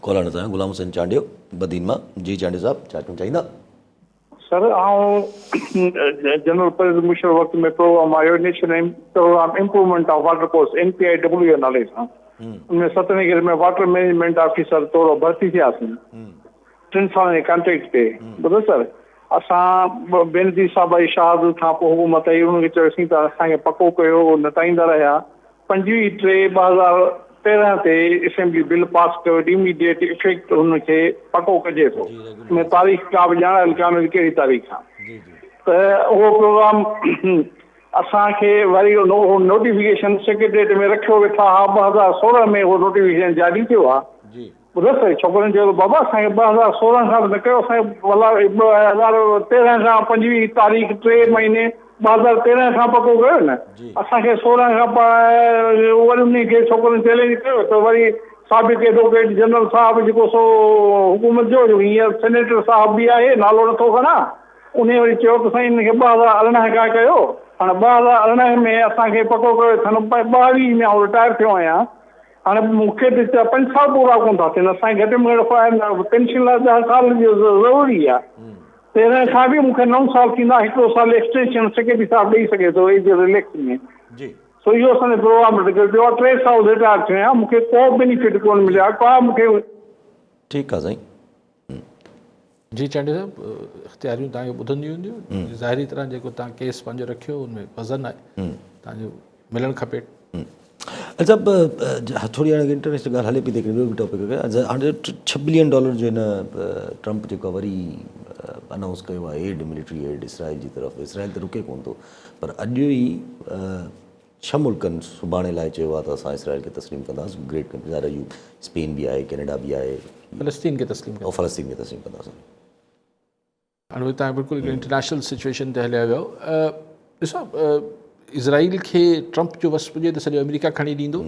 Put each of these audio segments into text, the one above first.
Collar नज़र गुलाम हुसैन चांडियो बदीन मां। जी चांडियो साहब छा चवणु चाहींदा? सर जनरल परवेज़ मुशर्रफ वक्त में प्रोग्राम आयो national programme improvement of water course NPIW नाले सां उनमें सतनगिर में वाटर मैनेजमेंट ऑफिसर तौर भर्ती थियासीं 3 साल जे कॉन्ट्रैक्ट ते। ॿुधो सर, असां बेनज़ीर साहब जी शहादत खां पोइ हुकूमत आई उनखे चयोसीं त असांखे पको कयो, नताईंदा रहिया। 25/3/2013 ते असेंबली बिल पास कयो, इमीडिएट इफेक्ट हुनखे पको कजे थो। उन तारीख़ का बि ॼाणायल कान्हे कहिड़ी तारीख़ आहे त उहो प्रोग्राम असांखे वरी नोटिफिकेशन सेक्रेटरीट में रखियो वेठा हा। 2016 में उहो नोटिफिकेशन जारी थियो आहे। ॿुधो सर, छोकिरनि चयो बाबा असांखे 2016 खां न कयो, असांखे 2013 खां 25 तारीख़ 3 महीने 2013 खां पको कयो न। असांखे 16 खां वरी उनखे छोकिरनि चैलेंज कयो त वरी साबिक़ एडवोकेट जनरल साहब जेको सो हुकूमत जो हींअर सेनेटर साहब बि आहे, नालो नथो खणा, उन वरी चयो त साईं हिनखे 2018 खां कयो। हाणे 2018 में असांखे पको कयो अथनि, 22 में आउं रिटायर थियो आहियां। हाणे मूंखे त 5 साल पूरा कोन था थियनि। असांखे घटि में घटि पेंशन लाइ 10 साल जो ज़रूरी आहे। 13 खां बि मूंखे 9 साल थींदा, 1 साल एक्सटेंशन सेक्रेटरी साहब ॾेई सघे थो एज रिलैक्स में। सो इहो असांजो प्रोग्राम ॿियो 3 साल रिटायर थियो आहियां, मूंखे को बेनिफिट कोन मिलियो आहे का मूंखे। ठीकु आहे साईं। जी चांडियो साहब, इख़्तियारियूं तव्हांखे ॿुधंदियूं हूंदियूं। ज़ाहिरी तरह जेको तव्हां केस पंहिंजो रखियो उनमें वज़न आहे, तव्हांजो मिलणु खपे। अच्छा, थोरी हाणे इंटरनेशनल ॻाल्हि हले पई, ॿियो बि टॉपिक हाणे $6 बिलियन जो हिन ट्रंप जेको आहे वरी अनाउंस कयो आहे एड, मिलिट्री एड इसराइल जी तरफ़। इसराइल त रुके कोन थो, पर अॼु ई 6 मुल्कनि सुभाणे लाइ चयो आहे त असां इसराइल खे तस्लीम कंदासीं। ग्रेट कंट्री स्पेन बि आहे, कैनेडा बि आहे, फ़लस्तीन खे तस्लीम ऐं फ़लस्तीन खे तस्लीम कंदासीं। हाणे उहे तव्हां बिल्कुलु इंटरनेशनल सिचुएशन ते हलिया वियो। ॾिसो, इज़राइल खे ट्रंप जो वस पुॼे त सॼो अमेरिका खणी ॾींदो।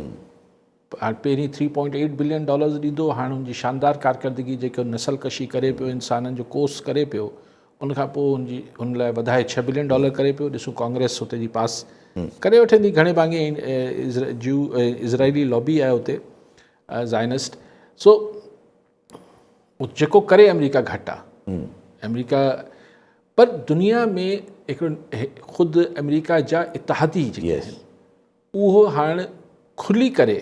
हाणे पहिरीं $3.8 बिलियन ॾींदो। हाणे हुनजी शानदार कारकर्दगी जेको नसल कशी करे पियो, इंसाननि जो कोर्स करे पियो, उनखां पोइ हुन लाइ वधाए $6 बिलियन करे पियो। ॾिसूं कांग्रेस हुते जी पास करे वठंदी। घणे भाङे इज़राइली लॉबी आहे हुते, ज़ाइनिस्ट। सो जेको करे अमेरिका घटि आहे। अमेरिका पर दुनिया में हिकिड़ो ख़ुदि अमेरिका जा इतिहादी जेके आहिनि उहो हाणे खुली करे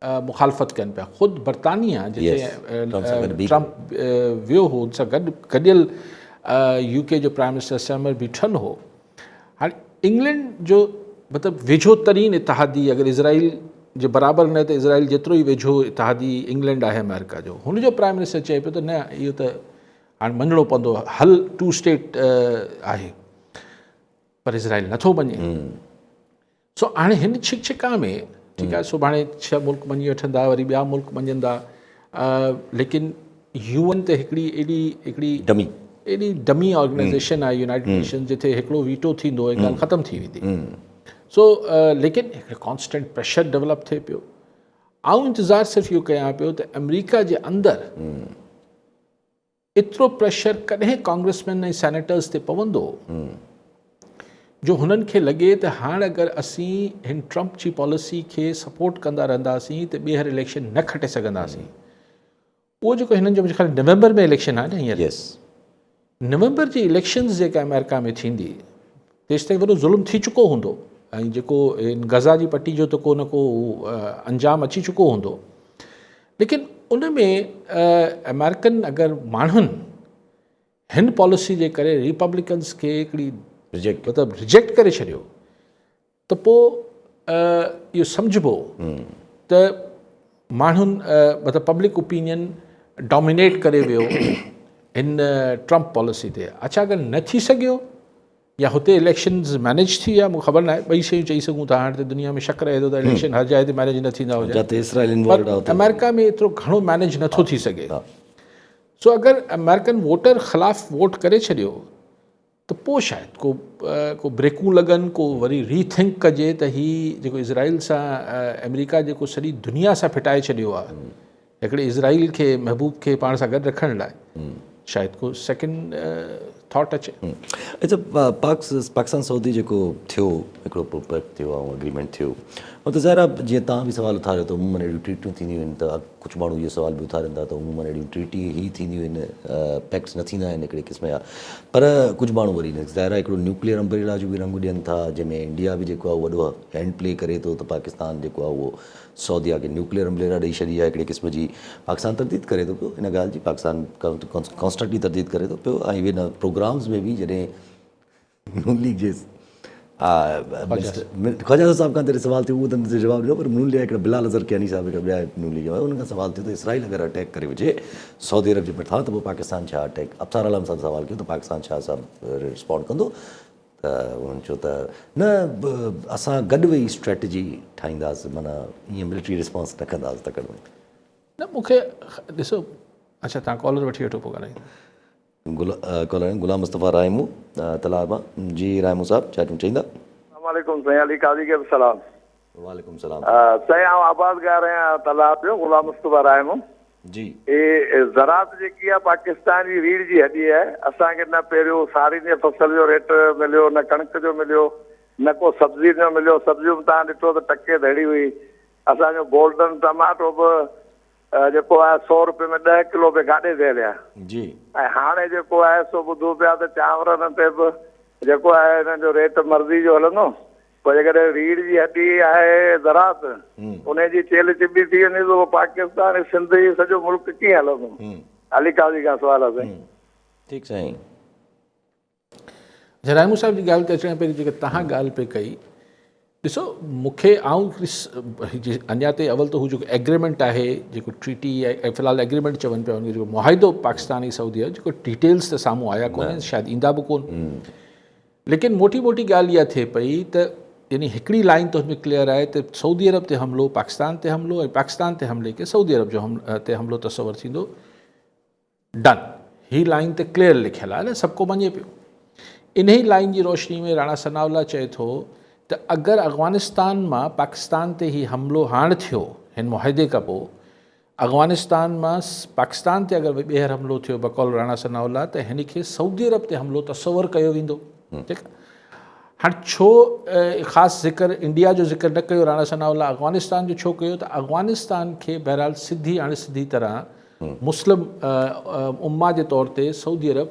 मुखालफ़त कनि पिया। ख़ुदि बर्तानिया जिते ट्रंप वियो हो हुन सां गॾियल UK जो प्राइम मिनिस्टर स्टर्मर बीठल हो। हाणे इंग्लैंड जो मतिलबु वेझो तरीन इतिहादी अगरि इज़राइल जे बराबरि न त इज़राइल जेतिरो ई वेझो इतिहादी इंग्लैंड आहे अमेरिका जो। हुनजो प्राइम मिनिस्टर चए पियो त न, इहो त हाणे मञिणो पवंदो, हल 2 स्टेट आहे, पर इज़राइल नथो मञे। सो हाणे हिन छिका में ठीकु आहे, सुभाणे 6 मुल्क मञी वठंदा, वरी ॿिया मुल्क मञंदा, लेकिन UN त हिकिड़ी एॾी डमी ऑर्गेनाइज़ेशन आहे यूनाइटेड नेशन, जिथे हिकिड़ो वीटो थींदो ऐं ॻाल्हि ख़तमु थी वेंदी। सो लेकिन हिकिड़ो कॉन्स्टेंट प्रेशर डेवलप थिए पियो। आउं इंतज़ारु सिर्फ़ु इहो कयां पियो त अमेरिका जे अंदरि एतिरो प्रेशर कॾहिं कांग्रेसमैन ऐं सेनेटर्स ते पवंदो जो हुननि खे लॻे त हाणे अगरि असीं हिन ट्रंप जी पॉलिसी खे सपोर्ट कंदा रहंदासीं त ॿीहर इलेक्शन न खटे सघंदासीं। उहो जेको हिननि जो मुंहिंजे ख़्याल नवंबर में इलेक्शन आहे न, हींअर नवंबर जी इलेक्शन्स जेका अमेरिका में थींदी तेसि ताईं वॾो ज़ुल्म थी चुको हूंदो ऐं जेको इन गज़ा जी पट्टी जो त को न को अंजाम अची चुको हूंदो। लेकिन उन में अमेरिकन अगरि माण्हुनि हिन पॉलिसी जे करे रिपब्लिकन्स खे हिकिड़ी मतिलबु रिजेक्ट करे छॾियो त पोइ इहो सम्झिबो त माण्हुनि मतिलबु पब्लिक ओपिनियन डोमिनेट करे वियो हिन ट्रंप पॉलिसी ते। अच्छा, अगरि न थी सघियो या हुते इलेक्शन्स मैनेज थी विया, मूंखे ख़बर न आहे, ॿई शयूं चई सघूं था। हाणे त दुनिया में शक रहे थो त इलेक्शन हर जाइ ते मैनेज न थींदा हुजनि, अमेरिका में एतिरो घणो मैनेज नथो थी सघे। सो अगरि अमेरिकन वोटर ख़िलाफ़ु वोट करे छॾियो त पोइ शायदि को ब्रेकूं लॻनि, को वरी रीथिंक कजे त हीउ जेको इज़राइल सां अमेरिका जेको सॼी दुनिया सां फिटाए छॾियो आहे, हिकिड़े इज़राइल खे महबूब खे पाण सां गॾु रखण लाइ शायदि को सेकेंड थॉट अचे। अच्छा, पाकिस्तान सऊदी जेको थियो, हिकिड़ो प्रोजेक्ट थियो आहे, एग्रीमेंट थियो, त ज़ाहिर आहे जीअं तव्हां बि सवाल उथारियो त अहिड़ियूं ट्रीटियूं थींदियूं आहिनि त कुझु माण्हू इहो सुवाल बि उथारनि था त उमूमन अहिड़ियूं ट्रीटी ई थींदियूं आहिनि, पैक्ट्स न थींदा आहिनि हिकिड़े क़िस्म जा। पर कुझु माण्हू वरी ज़ाहिर आहे हिकिड़ो न्यूक्लियर अम्ब्रेला जो बि रंग ॾियनि था, जंहिंमें इंडिया बि जेको आहे वॾो हैंड प्ले करे थो, त पाकिस्तान जेको आहे उहो सऊदीया खे न्यूक्लियर अम्ब्रेला ॾेई छॾी आहे हिकिड़े क़िस्म जी। पाकिस्तान तरदीद करे थो पियो इन ॻाल्हि जी, पाकिस्तान कॉन्स्टेंटली तरदीद करे थो पियो। ऐं इन प्रोग्राम्स में बि जॾहिं नून लीग जे ख्वाजा साहब खां तॾहिं सवाल थियो, उहो त जवाबु ॾिनो, पर नून लीग हिकिड़ा बिलाल अज़हर कियानी साहब हिकिड़ा ॿिया नून लीग हुआ, उन्हनि खां सवाल थियो त इसराइल अगरि अटैक करे वञे सऊदी अरब जे मथां त पोइ पाकिस्तान छा अटैक, अब्सार आलम सां सवाल कयो त पाकिस्तान छा सां रिस्पॉन्ड कंदो, त उन्हनि चयो त न असां गॾु वेही स्ट्रेटजी ठाहींदासीं, माना ईअं मिलिट्री रिस्पॉन्स न कंदासीं तकड़ में। न मूंखे ॾिसो, अच्छा तव्हां कॉलर वठी वठो पोइ ॻाल्हाईंदा। कॉलर गुलाम मुस्तफ़ा रायमू तलाबा जी। रायमू साहब छा चईंदा? वालेकुम साईं, अली काज़ी के सलाम। वालेकुम सलाम साईं, आउं आवाज़ ॻाए रहियां तलाब जो, गुलाम मुस्तफ़ा रायमू जी। ये ज़रात जेकी आहे पाकिस्तान जी रीढ़ जी हड्डी आहे। असांखे न पहिरियों सारी जी फसल जो रेट मिलियो, न कणिक जो मिलियो, न को सब्जी जो मिलियो। सब्जियूं बि तव्हां ॾिठो त टके धड़ी हुई। असांजो गोल्डन टमाटो बि जेको आहे 100 रुपए में 10 किलो पे गाॾे थिए रहिया जी। ऐं हाणे जेको आहे सो ॿुधो पिया त चांवरनि ते बि जेको आहे हिन जो रेट मर्ज़ी जो हलंदो। पोइ जेकॾहिं रीढ़ जी हड्डी आहे ज़रात, उन जी चेल चिॿी थी वञे त पाकिस्तान सिंध जी सॼो मुल्क कीअं हलंदो? अली काज़ी खां सवाल आहे साईं। ठीकु साईं। रायमू साहिब जी ॻाल्हि ते अचण पहिरीं जेके तव्हां ॻाल्हि पे कई, ॾिसो मूंखे अञा ताईं अवल त हू जेको एग्रीमेंट आहे, जेको ट्रीटी आहे, फ़िलहालु एग्रीमेंट चवनि पिया, उनजो जेको मुआहिदो पाकिस्तान ऐं सऊदी आहे, जेको डिटेल्स त साम्हूं आया कोन्हनि, शायदि ईंदा बि कोन। लेकिन मोटी मोटी ॻाल्हि इहा थिए पई त यानी हिकिड़ी लाइन त हुन में क्लियर आहे त सऊदी अरब ते हमिलो, पाकिस्तान ते हमिलो, ऐं पाकिस्तान ते हमले खे सऊदी अरब जो ते हमिलो तस्वर थींदो। डन, हीअ लाइन त क्लियर लिखियलु आहे न, सभु को मञे पियो। इन ई लाइन जी रोशनी में राणा सनाउल्ला चए थो त अगरि अफ़गानिस्तान मां पाकिस्तान ते ही हमिलो हाणे थियो हिन मुआहिदे खां पोइ, अफ़गानिस्तान मां पाकिस्तान ते अगरि ॿीहर हमिलो थियो बकौल राणा सनाउल्ला, त हिन खे सऊदी अरब ते हमिलो तस्वर कयो वेंदो। ठीकु आहे, हाणे छो ख़ासि ज़िक्र इंडिया जो ज़िक्र न कयो राणा सनाउल्ला, अफ़गानिस्तान जो छो कयो? त अफ़गानिस्तान खे बहरहाल सिधी तरह मुस्लिम उम्मा जे तौर ते सऊदी अरब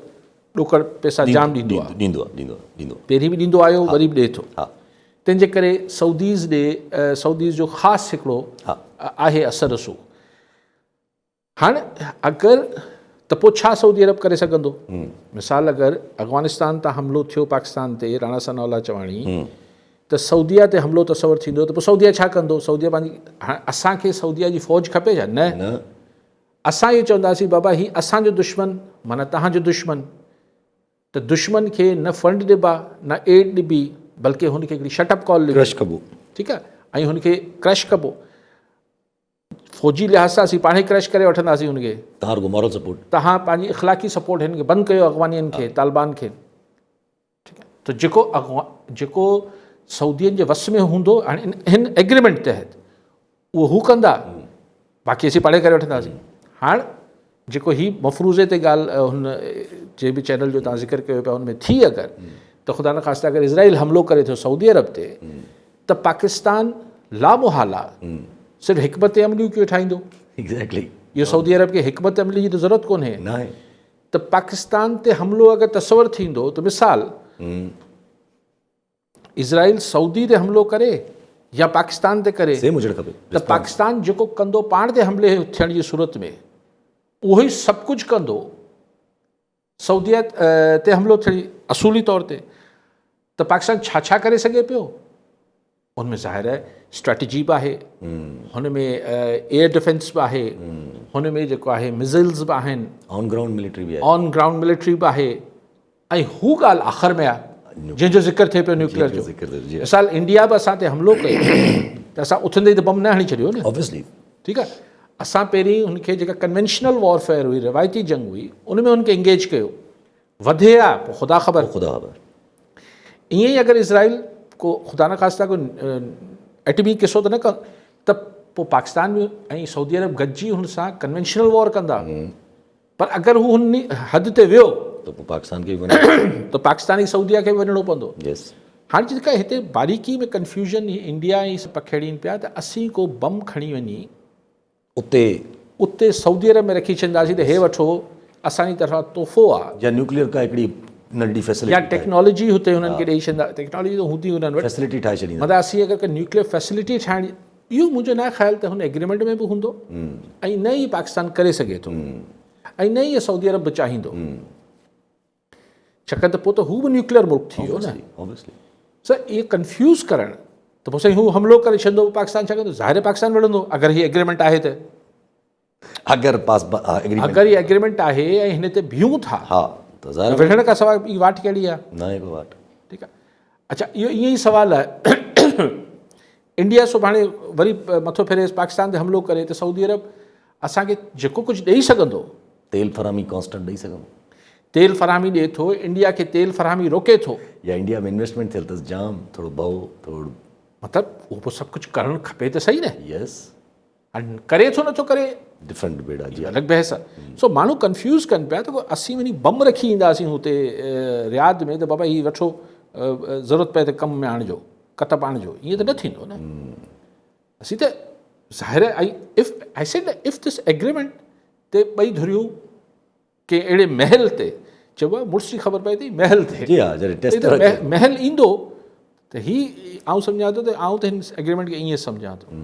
ॾोकड़ पैसा जाम ॾींदो आहे, पहिरीं बि ॾींदो आयो, वरी बि ॾिए थो। तंहिंजे करे सऊदीज़ जो ख़ासि हिकिड़ो आहे असर रसूं। हाणे अगरि त पोइ छा सऊदी अरब करे सघंदो? मिसाल अगरि अफ़गानिस्तान तां हमिलो थियो पाकिस्तान ते, राणा सनाउल्ला चवाणी त सऊदीया ते हमिलो तस्वर थींदो, त पोइ सऊदीया छा कंदो? सऊदीया पंहिंजी, हाणे असांखे सऊदीया जी फ़ौज खपे छा? न, असां इहो चवंदासीं बाबा ही असांजो दुश्मन, माना तव्हांजो दुश्मन, त दुश्मन खे न फंड ॾिबा, न एड ॾिबी, बल्कि हुनखे हिकिड़ी शटअप कॉल क्रश कबो। ठीकु आहे, ऐं हुनखे क्रश कबो। फ़ौजी लिहाज़ सां असीं पाण ई क्रश करे वठंदासीं हुनखे। तव्हां पंहिंजी इख़लाक़ी सपोर्ट हिन खे बंदि कयो, अफ़गानियुनि खे, तालिबान खे। ठीकु आहे, त जेको सऊदीअनि जे वस में हूंदो, हाणे हिन एग्रीमेंट तहत उहो हू कंदा, बाक़ी असीं पाणे करे वठंदासीं। हाणे जेको ही मफ़रूज़े ते ॻाल्हि हुन जे बि चैनल जो तव्हां ज़िक्र कयो पिया, हुन में थी अगरि त ख़ुदा न ख़ास्ता अगरि इज़राइल हमिलो करे थो सऊदी अरब ते, त पाकिस्तान लामुहाला सिर्फ़ु हिकमत अमली कीअं ठाहींदो? एग्ज़ैक्टली, इहो सऊदी अरब खे हिकमत अमली जी त ज़रूरत कोन्हे। त पाकिस्तान ते हमिलो अगरि तस्वर थींदो, त मिसाल इज़राइल सऊदी ते हमिलो करे या पाकिस्तान ते करे, त पाकिस्तान जेको कंदो पाण ते हमले थियण जी सूरत में, उहो ई सभु कुझु कंदो सऊदीया ते हमिलो थियण असूली तौर ते। त पाकिस्तान छा छा करे सघे पियो? उनमें ज़ाहिर आहे स्ट्रेटजी बि आहे, हुन में एयर डिफेंस बि आहे, हुन में जेको आहे मिज़ाइल्स बि आहिनि, ऑन ग्राउंड मिलिट्री बि आहे। ऐं हू ॻाल्हि आख़िर में आहे जंहिंजो ज़िक्र थिए पियो न्यूक्लियर जो। मिसाल इंडिया बि असां ते हमिलो कयो त असां उथंदे त बम न हणी छॾियो न, ऑब्वियसली। ठीकु आहे, असां पहिरीं हुनखे जेका कन्वेंशनल वॉरफेयर हुई, रिवायती जंग हुई, उन में हुनखे इंगेज कयो, वधे आहे पोइ ख़ुदा ख़बर। ईअं ई अगरि इज़राइल को ख़ुदा न ख़ास्ता को एटमी किसो त न क, त पोइ पाकिस्तान में ऐं सऊदी अरब गॾिजी हुन सां कन्वेंशनल वॉर कंदा। पर अगरि हू हुन हद ते वियो त पोइ पाकिस्तान खे त पाकिस्तान ई सऊदीया खे वञिणो पवंदो। हाणे जेका हिते बारीकी में कन्फ्यूजन इंडिया ऐं पखेड़ीनि पिया त असीं को बम खणी वञी उते उते सऊदी अरब में रखी छॾींदासीं त हे वठो असांजी तरफ़ां तोहफ़ो आहे या न्यूक्लियर का हिकिड़ी नंढी या फैसिलिटी टेक्नोलॉजी हुते हुननि खे ॾेई छॾींदा टेक्नोलॉजी त हूंदी हुननि वटि फैसिलिटी ठाहे छॾींदा मतिलबु असीं अगरि न्यूक्लियर फैसिलिटी ठाहिणी इहो मुंहिंजो न ख़्यालु त हुन एग्रीमेंट में बि हूंदो ऐं न ई पाकिस्तान करे सघे थो ऐं न ई सऊदी अरब बि चाहींदो छाकाणि त पोइ त हू बि न्यूक्लियर मुल्क थी वियो न ऑब्वियसली सर इहे कंफ्यूज़ करणु त पोइ साईं हू हमलो करे छॾंदो पाकिस्तान छा कंदो ज़ाहिर पाकिस्तान विढ़ंदो अगरि हीअ एग्रीमेंट आहे त अगरि पास एग्रीमेंट अगरि हीअ एग्रीमेंट आहे ऐं हिन ते बीहूं था हा त ज़ाहिर विढ़ण खां सवाइ ॿी वाट कहिड़ी आहे न आहे को वाट ठीकु आहे अच्छा इहो ईअं ई सुवालु आहे इंडिया सुभाणे वरी मथो फेरेसि पाकिस्तान ते हमिलो करे त सऊदी अरब असांखे जेको कुझु ॾेई सघंदो तेल फरामी कॉन्स्टेंट ॾेई सघूं तेल फराहमी ॾिए थो इंडिया खे तेल फराहमी रोके थो या इंडिया में इन्वेस्टमेंट थियल अथसि जाम थोरो भउ थोरो मतिलबु उहो पोइ सभु कुझु करणु खपे त सही न यस हाणे करे थो नथो करे डिफरेंट डिबेट आहे जी अलॻि बहस आहे सो माण्हू कंफ्यूज़ कनि पिया त असीं वञी बम रखी ईंदासीं हुते रियाद में त बाबा हीउ वठो ज़रूरत पए त कम में आणिजो कतब आणिजो ईअं त न थींदो न असीं त ज़ाहिर I if I said if this agreement ते ॿई धुरियूं के अहिड़े महल ते चइबो आहे मुड़ुस जी ख़बर पए थी महल ते जी हा जॾहिं टेस्ट महल ईंदो त ही आउं सम्झां थो त आउं त हिन एग्रीमेंट खे ईअं सम्झां थो